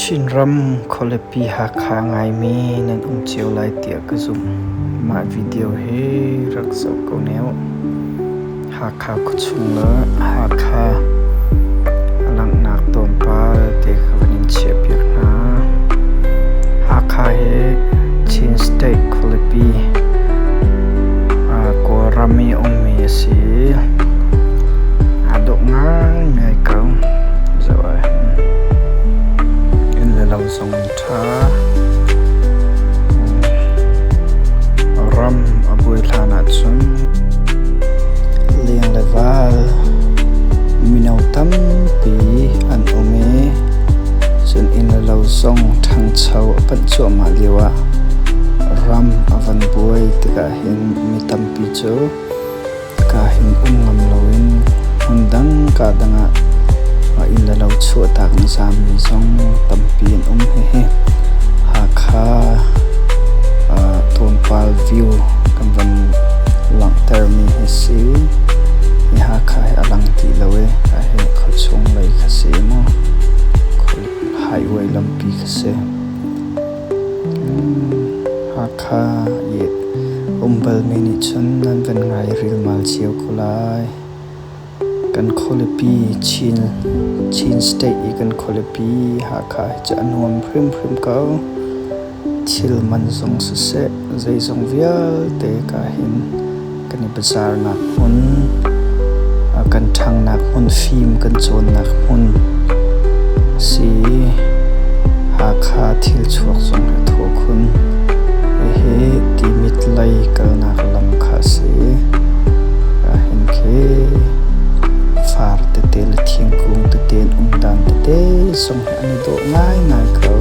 Chin ram kholepi hakha ngai mi nan chiều lai tia ka zum ma video he rak so ko neo hakha ku chung la hakha alang nak tom pa te khwanin che piak na hakha he chin steak kholepi ko rami ong mi si adok ngai kau rồi lâu sông tha ram abuy thana chun liang leval minau tam pi an ome chun in lo song thang chau pan chu ma liwa ram avan buai tika hin mi tam pi chu ka hin ngam loin hundang ka danga in la lo chu tak na sam ni song tampin he hakha ton pal view kam van lang termi he si ni hakha alang ti lawe ka he khochong lai kha se mo khol highway lampi kha se hakha ye umbal me ni chun nan van ngai ril mal chiu kulai kan kholepi chin steak kan kholepi hakha cha anuam phrim ka thil man zong se zai zong vial te ka hin kan bazar nak hun kan thang nak hun film kan chon nak hun si hakha thil chuak zong tho khun he ti mit lai kal nak lam kha se ka hin ke far te tel thiang kung te ten dan te song ani do ngai ko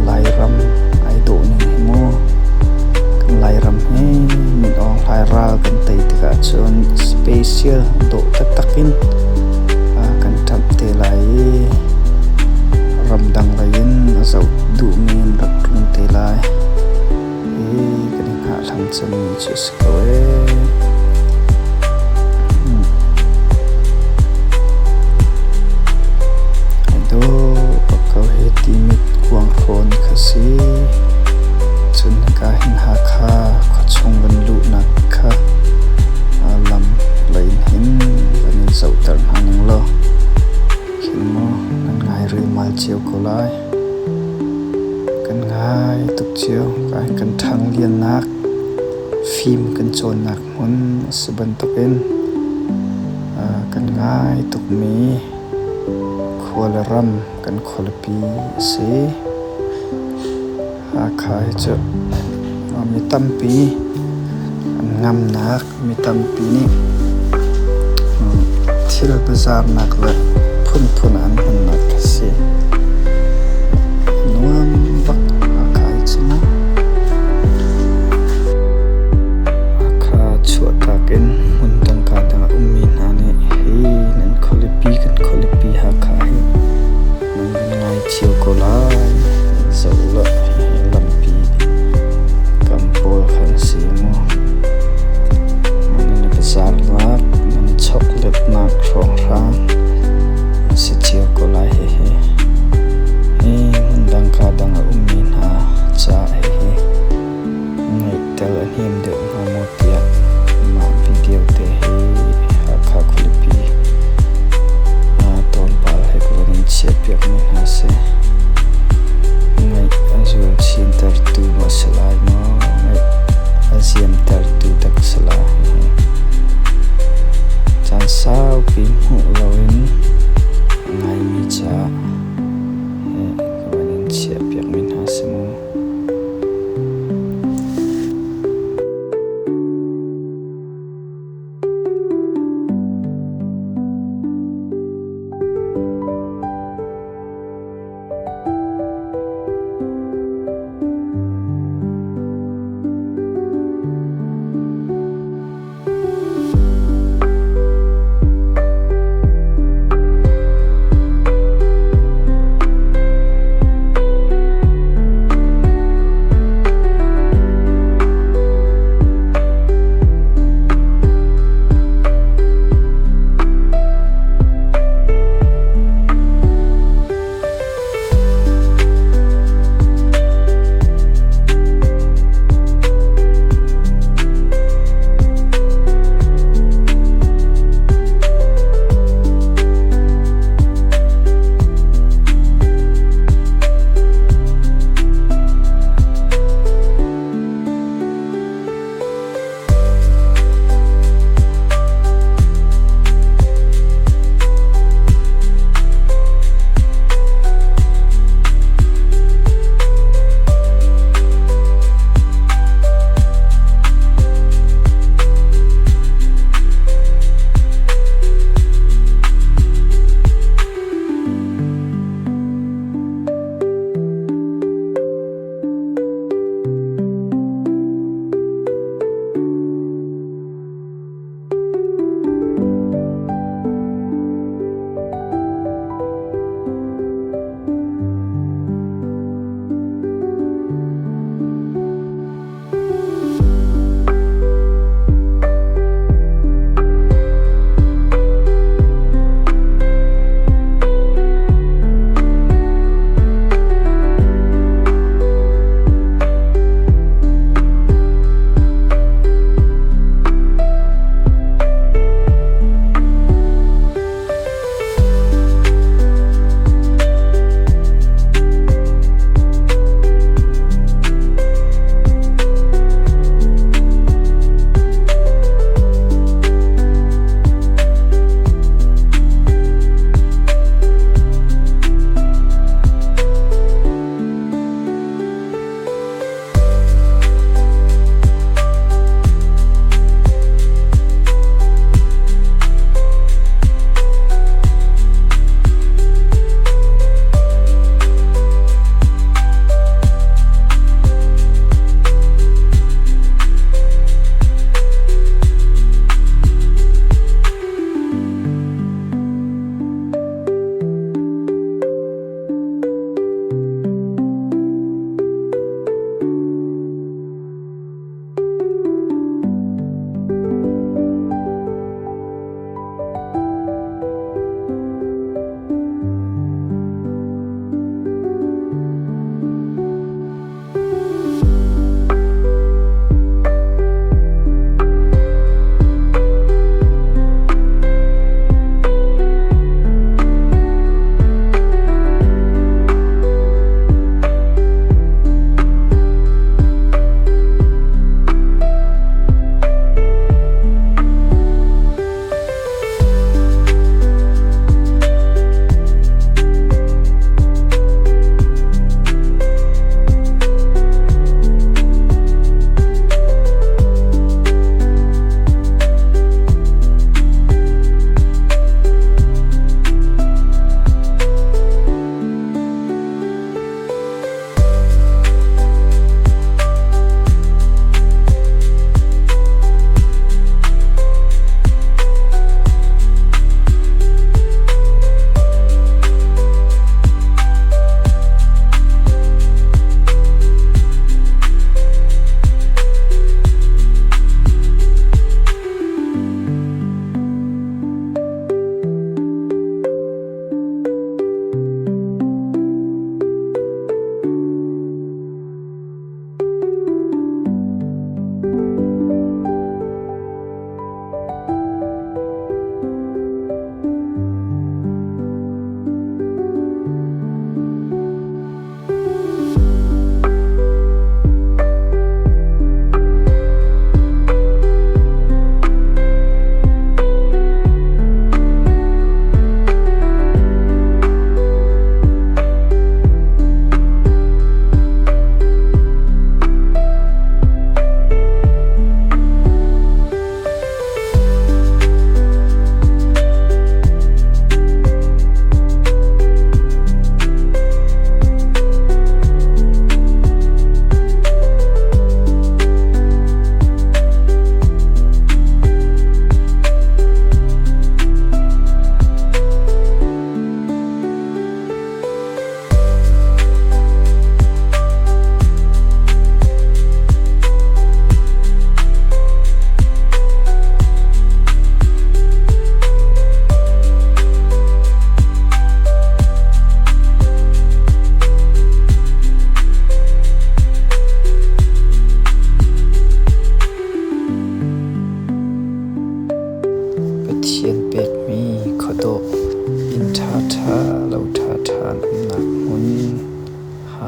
lai ram ai do ni mo kan lai ram he min ong lai ra kan te ka chon special do takin kan tap te lai ram dang lain azau du min rak tung te lai kan ha lam chan chus ko timit kuang khon khasi chun ka hin hakha khochong van lu na kha alam lain hin anin sau tar haning lo hin mo nan ngai ri mal chiu ko lai kan ngai tuk chiu ka kan thang lian nak phim kan chon nak mun saban token kan ngai tuk mi khol ram kan kholepi se hakha chu mi tampi ngam nak mi tampi ni thil bazar nak la phun an hun nak se nuam bak hakha chu hakha chu takin mun dang ka dang ummi na ne he nan kholepi hakha chiều cô lai dẫu lợi làm pi cầm bol khăn xì mo nên là bazar lát nên chocolate nạc rong rang sẽ chiều cô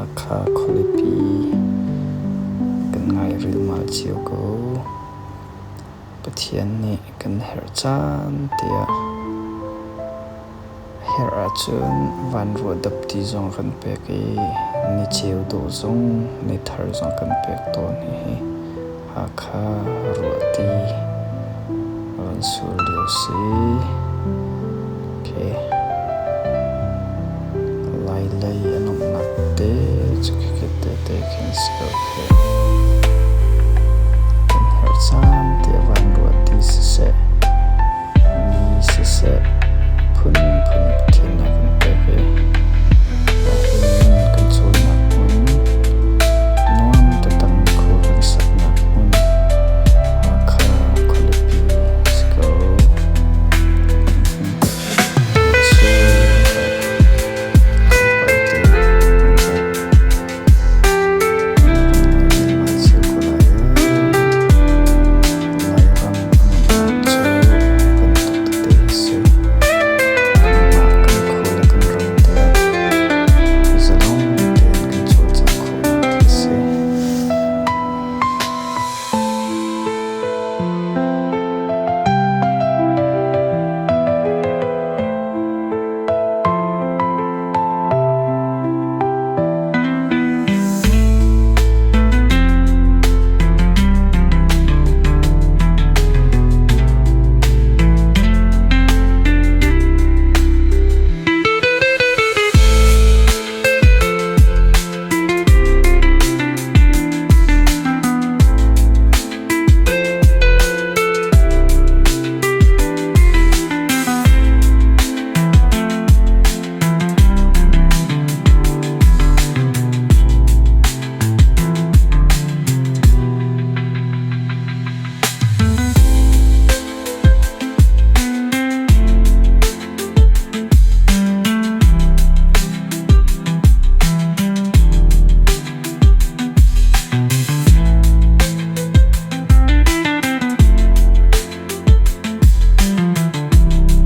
Hakha Kholipi kan ngai ril mal chiu ko pathian ni kan her chan tia her a chun van ru dap ti zong kan pe ki ni chiu do zong ni thar zong kan pe to ni Hakha ru ti wan su liu si ke lai lai anom nak te chuk ke te khen ska ke kan her chan tia van ru ti se mi se phun pathian na kan pe